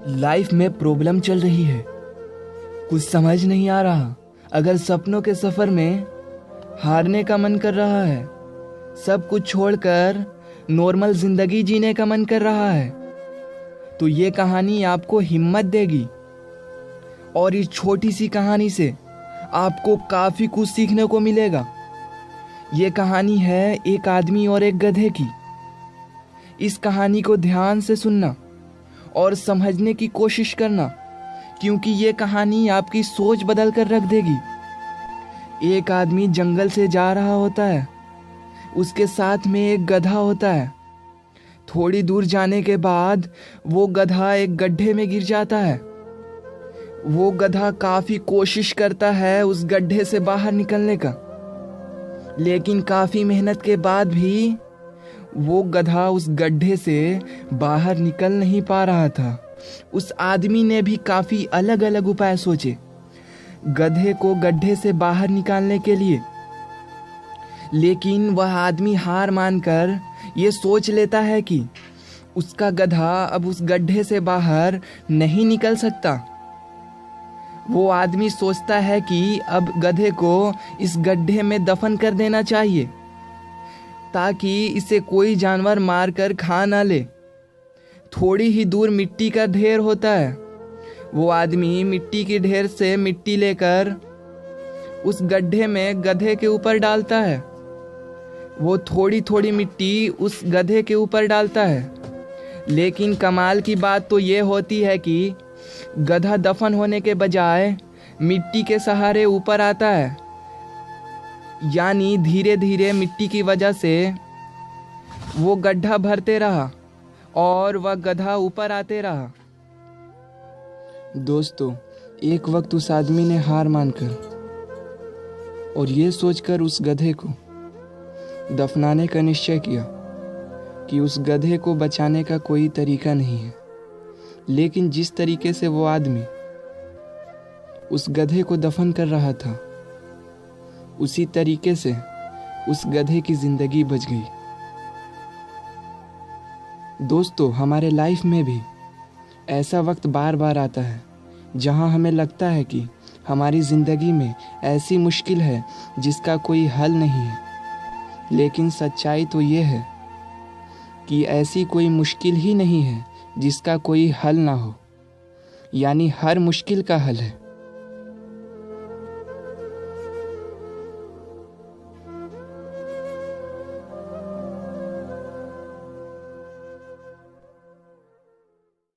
Life में problem चल रही है, कुछ समझ नहीं आ रहा। अगर सपनों के सफर में हारने का मन कर रहा है, सब कुछ छोड़कर नॉर्मल जिंदगी जीने का मन कर रहा है, तो ये कहानी आपको हिम्मत देगी। और इस छोटी सी कहानी से आपको काफी कुछ सीखने को मिलेगा। ये कहानी है एक आदमी और एक गधे की। इस कहानी को ध्यान से सुनना और समझने की कोशिश करना, क्योंकि ये कहानी आपकी सोच बदल कर रख देगी। एक आदमी जंगल से जा रहा होता है, उसके साथ में एक गधा होता है। थोड़ी दूर जाने के बाद वो गधा एक गड्ढे में गिर जाता है। वो गधा काफी कोशिश करता है उस गड्ढे से बाहर निकलने का, लेकिन काफी मेहनत के बाद भी वो गधा उस गड्ढे से बाहर निकल नहीं पा रहा था। उस आदमी ने भी काफी अलग अलग उपाय सोचे गधे को गड्ढे से बाहर निकालने के लिए, लेकिन वह आदमी हार मानकर ये सोच लेता है कि उसका गधा अब उस गड्ढे से बाहर नहीं निकल सकता। वो आदमी सोचता है कि अब गधे को इस गड्ढे में दफन कर देना चाहिए, ताकि इसे कोई जानवर मारकर खा ना ले। थोड़ी ही दूर मिट्टी का ढेर होता है। वो आदमी मिट्टी के ढेर से मिट्टी लेकर उस गड्ढे में गधे के ऊपर डालता है। वो थोड़ी थोड़ी मिट्टी उस गधे के ऊपर डालता है, लेकिन कमाल की बात तो ये होती है कि गधा दफन होने के बजाय मिट्टी के सहारे ऊपर आता है। यानी धीरे धीरे मिट्टी की वजह से वो गड्ढा भरते रहा और वह गधा ऊपर आते रहा। दोस्तों, एक वक्त उस आदमी ने हार मानकर और ये सोचकर उस गधे को दफनाने का निश्चय किया कि उस गधे को बचाने का कोई तरीका नहीं है। लेकिन जिस तरीके से वो आदमी उस गधे को दफन कर रहा था, उसी तरीके से उस गधे की जिंदगी बच गई। दोस्तों, हमारे लाइफ में भी ऐसा वक्त बार बार आता है जहां हमें लगता है कि हमारी ज़िंदगी में ऐसी मुश्किल है जिसका कोई हल नहीं है। लेकिन सच्चाई तो ये है कि ऐसी कोई मुश्किल ही नहीं है जिसका कोई हल ना हो। यानी हर मुश्किल का हल है।